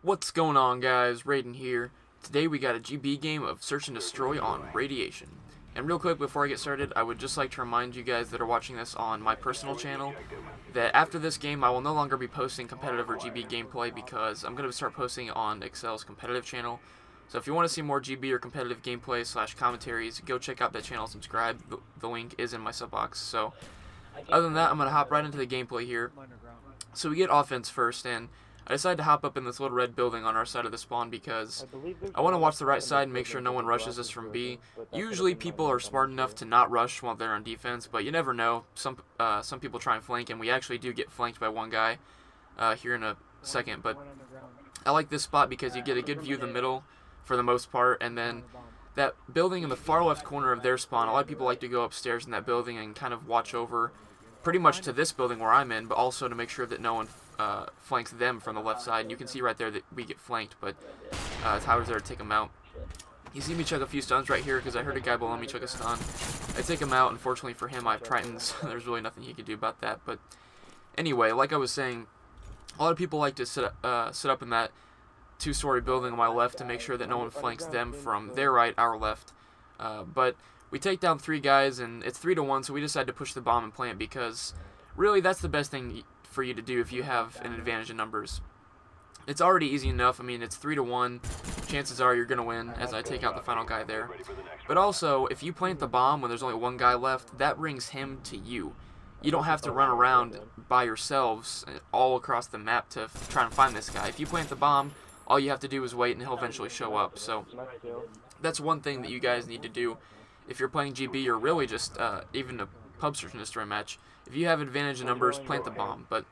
What's going on, guys? Raiden here. Today we got a GB game of Search and Destroy on Radiation. And real quick before I get started, I would just like to remind you guys that are watching this on my personal channel that after this game I will no longer be posting competitive or GB gameplay because I'm going to start posting on Excel's competitive channel. So if you want to see more GB or competitive gameplay / commentaries, go check out that channel, subscribe. The link is in my sub box. So other than that, I'm going to hop right into the gameplay here. So we get offense first, and I decided to hop up in this little red building on our side of the spawn because I want to watch the right side and make sure no one rushes us from B. Usually people are smart enough to not rush while they're on defense, but you never know. Some people try and flank, and we actually do get flanked by one guy here in a second. But I like this spot because you get a good view of the middle for the most part, and then that building in the far left corner of their spawn, a lot of people like to go upstairs in that building and kind of watch over pretty much to this building where I'm in, but also to make sure that no one flanks them from the left side. And you can see right there that we get flanked, but Tyler's there to take him out. You see me chuck a few stuns right here because I heard a guy below me chuck a stun. I take him out. Unfortunately for him, I have Tritons. There's really nothing he could do about that. But anyway, like I was saying, a lot of people like to sit up in that two-story building on my left to make sure that no one flanks them from their right, our left. But we take down 3 guys, and it's 3-1, so we decided to push the bomb and plant because really that's the best thing for you to do if you have an advantage in numbers. It's already easy enough. I mean, it's 3-1. Chances are you're going to win as I take out the final guy there. But also, if you plant the bomb when there's only one guy left, that brings him to you. You don't have to run around by yourselves all across the map to try and find this guy. If you plant the bomb, all you have to do is wait and he'll eventually show up. So that's one thing that you guys need to do if you're playing GB or really just even a pub search and destroy match. If you have advantage in numbers, plant the bomb. But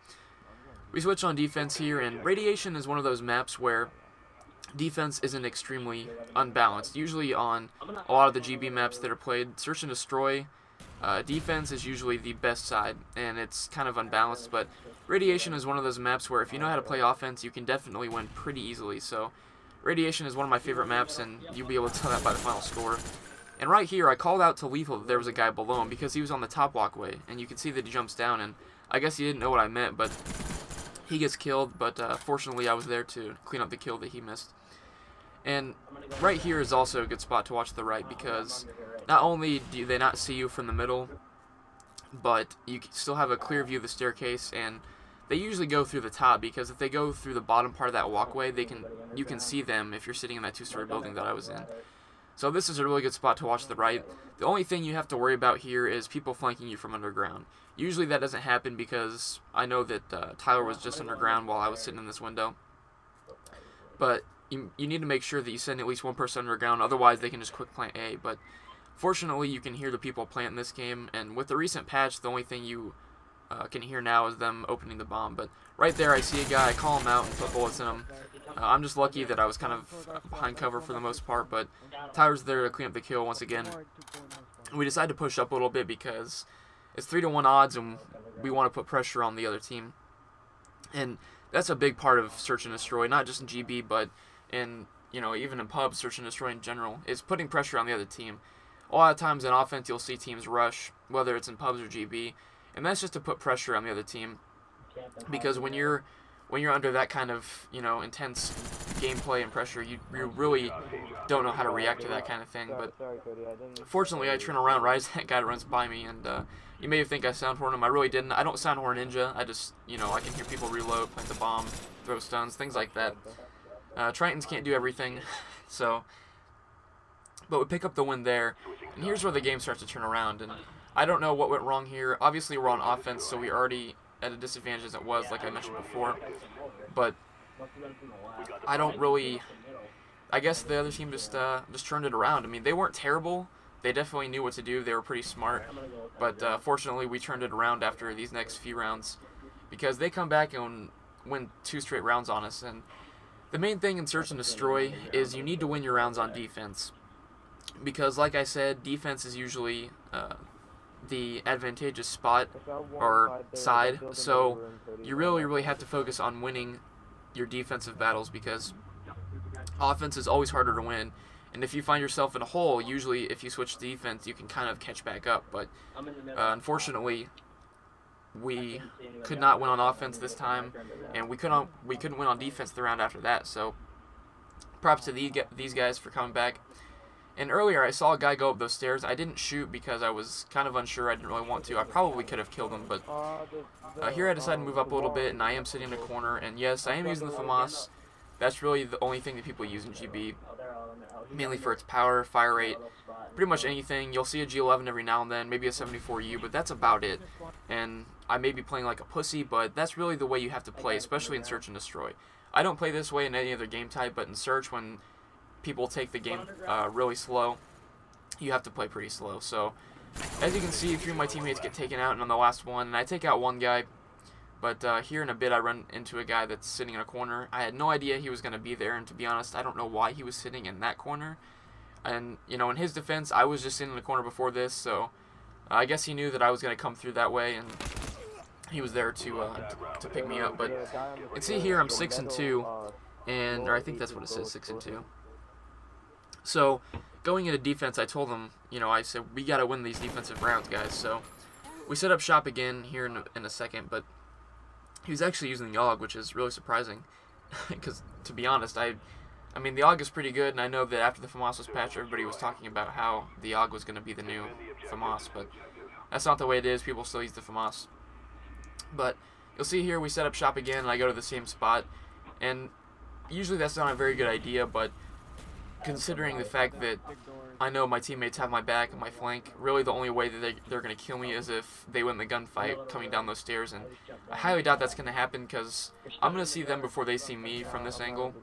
we switch on defense here, and Radiation is one of those maps where defense isn't extremely unbalanced. Usually on a lot of the GB maps that are played, search and destroy, defense is usually the best side, and it's kind of unbalanced. But Radiation is one of those maps where if you know how to play offense, you can definitely win pretty easily. So Radiation is one of my favorite maps, and you'll be able to tell that by the final score. And right here, I called out to Lethal that there was a guy below him because he was on the top walkway, and you can see that he jumps down, and I guess he didn't know what I meant, but he gets killed, but fortunately I was there to clean up the kill that he missed. And right here is also a good spot to watch the right because not only do they not see you from the middle, but you still have a clear view of the staircase, and they usually go through the top because if they go through the bottom part of that walkway, you can see them if you're sitting in that 2-story building that I was in. So this is a really good spot to watch the right. The only thing you have to worry about here is people flanking you from underground. Usually that doesn't happen because I know that Tyler was just underground while I was sitting in this window. But you need to make sure that you send at least one person underground, otherwise they can just quick plant A. But fortunately you can hear the people plant in this game, and with the recent patch the only thing you can hear now is them opening the bomb. But right there I see a guy, I call him out and put bullets in him. I'm just lucky that I was kind of behind cover for the most part, but Tyler's there to clean up the kill once again. We decided to push up a little bit because it's 3-1 odds and we want to put pressure on the other team. And that's a big part of search and destroy, not just in GB, but in, even in pub, search and destroy in general, is putting pressure on the other team. A lot of times in offense you'll see teams rush, whether it's in pubs or GB, and that's just to put pressure on the other team. Because when you're under that kind of, intense gameplay and pressure, you really don't know how to react to that kind of thing. But fortunately, I turn around right as that guy runs by me, and you may think I sound horn him. I really didn't. I don't sound horn ninja. I just, I can hear people reload, plant the bomb, throw stuns, things like that. Tritons can't do everything, so. But we pick up the win there, and here's where the game starts to turn around. And I don't know what went wrong here. Obviously, we're on offense, so we already at a disadvantage as it was, like I mentioned before. But I don't really. I guess the other team just turned it around. I mean, they weren't terrible. They definitely knew what to do. They were pretty smart. But fortunately, we turned it around after these next few rounds because they come back and win 2 straight rounds on us. And the main thing in search and destroy is you need to win your rounds on defense because, like I said, defense is usually the advantageous spot or side, so you really have to focus on winning your defensive battles because offense is always harder to win, and if you find yourself in a hole, usually if you switch to defense you can kind of catch back up, but unfortunately we could not win on offense this time, and we couldn't win on defense the round after that. So props to these guys for coming back. And earlier I saw a guy go up those stairs. I didn't shoot because I was kind of unsure. I didn't really want to. I probably could have killed him, but here I decided to move up a little bit, and I am sitting in a corner. And yes, I am using the FAMAS. That's really the only thing that people use in GB, mainly for its power, fire rate, pretty much anything. You'll see a G11 every now and then, maybe a 74U, but that's about it. And I may be playing like a pussy, but that's really the way you have to play, especially in Search and Destroy. I don't play this way in any other game type, but in Search, when people take the game really slow, you have to play pretty slow. So, as you can see, 3 of my teammates get taken out, and on the last one, and I take out one guy. But here in a bit, I run into a guy that's sitting in a corner. I had no idea he was going to be there, and to be honest, I don't know why he was sitting in that corner. And, you know, in his defense, I was just sitting in the corner before this, so I guess he knew that I was going to come through that way, and he was there to pick me up. But you can see here I'm 6-2, or I think that's what it says, 6-2. So going into defense, I told him, you know, I said, we got to win these defensive rounds, guys. So we set up shop again here in a second, but he was actually using the AUG, which is really surprising, because to be honest, I mean, the AUG is pretty good, and I know that after the FAMAS was patched, everybody was talking about how the AUG was going to be the new FAMAS, but that's not the way it is. People still use the FAMAS. But you'll see here we set up shop again, and I go to the same spot, and usually that's not a very good idea, but considering the fact that I know my teammates have my back and my flank, really the only way that they're going to kill me is if they win the gunfight coming down those stairs, and I highly doubt that's going to happen because I'm going to see them before they see me from this angle,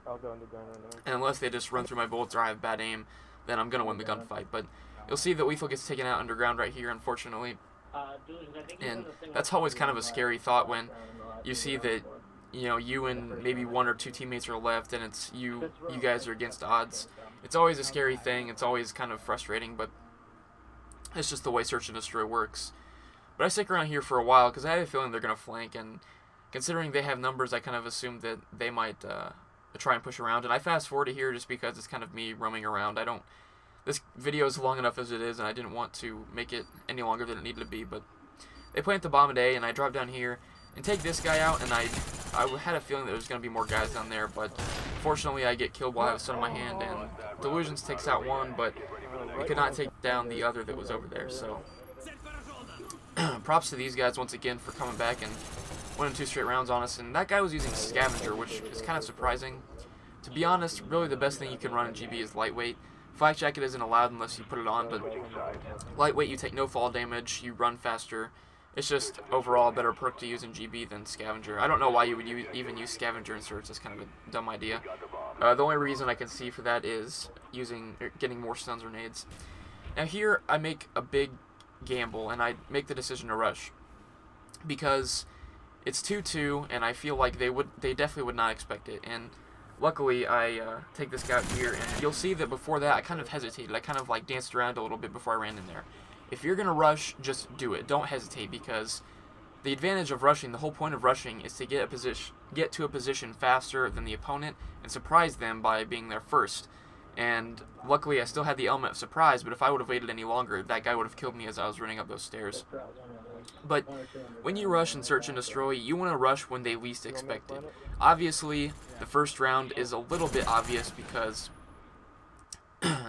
and unless they just run through my bullets or I have bad aim, then I'm going to win the gunfight. But you'll see that Lethal gets taken out underground right here, unfortunately, and that's always kind of a scary thought when you see that, you know, you and maybe 1 or 2 teammates are left, and it's you guys are against odds. It's always a scary thing. It's always kind of frustrating, but it's just the way Search and Destroy works. But I stick around here for a while because I have a feeling they're going to flank, and considering they have numbers, I kind of assumed that they might try and push around. And I fast forward to here just because it's kind of me roaming around. This video is long enough as it is, and I didn't want to make it any longer than it needed to be. But they plant the bomb at A, and I drop down here and take this guy out, and I had a feeling that there was going to be more guys down there, but fortunately I get killed while I have a stun in my hand, and Delusions takes out one, but it could not take down the other that was over there. So props to these guys once again for coming back and winning 2 straight rounds on us. And that guy was using Scavenger, which is kind of surprising. To be honest, really the best thing you can run in GB is Lightweight. Flak Jacket isn't allowed unless you put it on, but Lightweight, you take no fall damage, you run faster. It's just overall a better perk to use in GB than Scavenger. I don't know why you would even use Scavenger in Search. That's kind of a dumb idea. The only reason I can see for that is getting more stuns or nades. Now here I make a big gamble, and I make the decision to rush because it's 2-2, and I feel like they definitely would not expect it. And luckily I take this guy out here, and you'll see that before that I kind of hesitated. I kind of like danced around a little bit before I ran in there. If you're going to rush, just do it. Don't hesitate, because the advantage of rushing, the whole point of rushing, is to get to a position faster than the opponent and surprise them by being there first. And luckily I still had the element of surprise, but if I would have waited any longer, that guy would have killed me as I was running up those stairs. But when you rush and Search and Destroy, you want to rush when they least expect it. Obviously, the first round is a little bit obvious because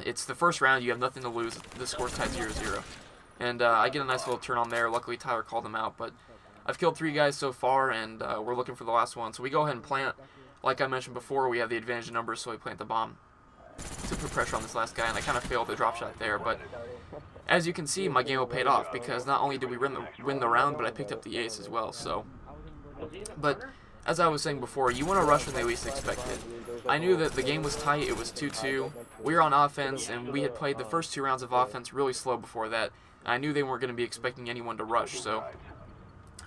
it's the first round, you have nothing to lose, the score's tied 0-0. And I get a nice little turn on there. Luckily, Tyler called them out. But I've killed 3 guys so far, and we're looking for the last one. So we go ahead and plant. Like I mentioned before, we have the advantage in numbers, so we plant the bomb to put pressure on this last guy. And I kind of failed the drop shot there. But as you can see, my gamble paid off, because not only did we win the round, but I picked up the ace as well. So, but as I was saying before, you want to rush when they least expect it. I knew that the game was tight. It was 2-2. We were on offense, and we had played the first 2 rounds of offense really slow before that. I knew they weren't going to be expecting anyone to rush, so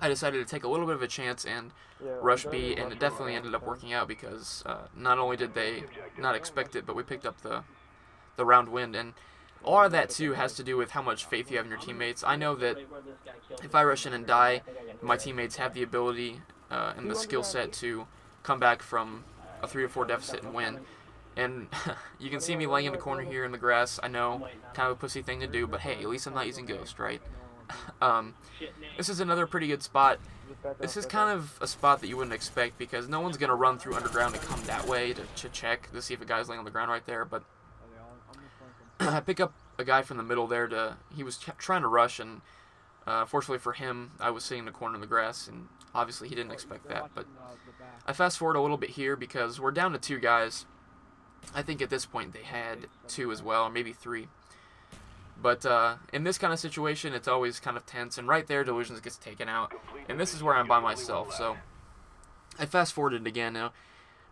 I decided to take a little bit of a chance and rush B, and it definitely ended up working out because not only did they not expect it, but we picked up the round win. And a lot of that, too, has to do with how much faith you have in your teammates. I know that if I rush in and die, my teammates have the ability and the skill set to come back from a 3-4 deficit and win. And you can see me laying in the corner here in the grass. I know, kind of a pussy thing to do, but hey, at least I'm not using Ghost, right? This is another pretty good spot. This is kind of a spot that you wouldn't expect because no one's going to run through underground and come that way to check to see if a guy's laying on the ground right there. But I pick up a guy from the middle there. He was trying to rush, and fortunately for him, I was sitting in the corner of the grass, and obviously he didn't expect that. But I fast forward a little bit here because we're down to 2 guys. I think at this point they had 2 as well, or maybe 3. But in this kind of situation, it's always kind of tense, and right there, Delusions gets taken out, and this is where I'm by myself. So I fast forwarded again. Now,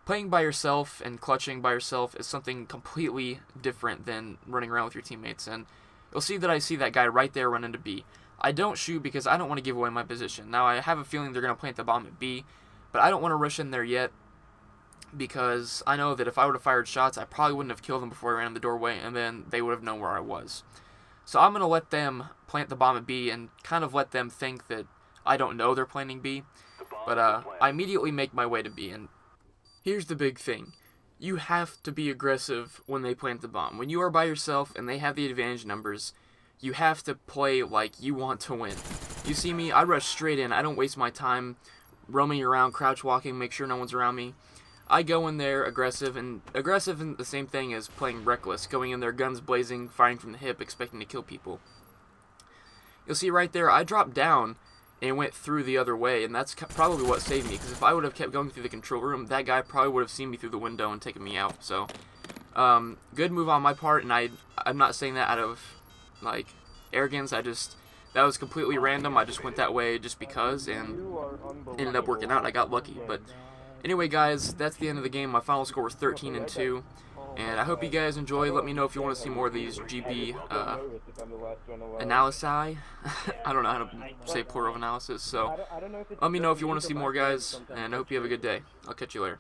playing by yourself and clutching by yourself is something completely different than running around with your teammates, and you'll see that I see that guy right there run into B. I don't shoot because I don't want to give away my position. Now, I have a feeling they're going to plant the bomb at B, but I don't want to rush in there yet because I know that if I would have fired shots, I probably wouldn't have killed them before I ran in the doorway, and then they would have known where I was. So I'm going to let them plant the bomb at B and kind of let them think that I don't know they're planting B. But I immediately make my way to B, and here's the big thing. You have to be aggressive when they plant the bomb. When you are by yourself and they have the advantage numbers, you have to play like you want to win. You see me, I rush straight in. I don't waste my time roaming around, crouch walking, make sure no one's around me. I go in there aggressive, and aggressive isn't the same thing as playing reckless, going in there guns blazing, firing from the hip, expecting to kill people. You'll see right there, I dropped down and went through the other way, and that's probably what saved me, because if I would have kept going through the control room, that guy probably would have seen me through the window and taken me out. So, good move on my part, and I'm not saying that out of, like, arrogance. That was completely random. I just went that way just because, and ended up working out, and I got lucky. But anyway, guys, that's the end of the game. My final score was 13-2, and I hope you guys enjoy. Let me know if you want to see more of these GB analysis. I don't know how to say plural analysis, so let me know if you want to see more, guys, and I hope you have a good day. I'll catch you later.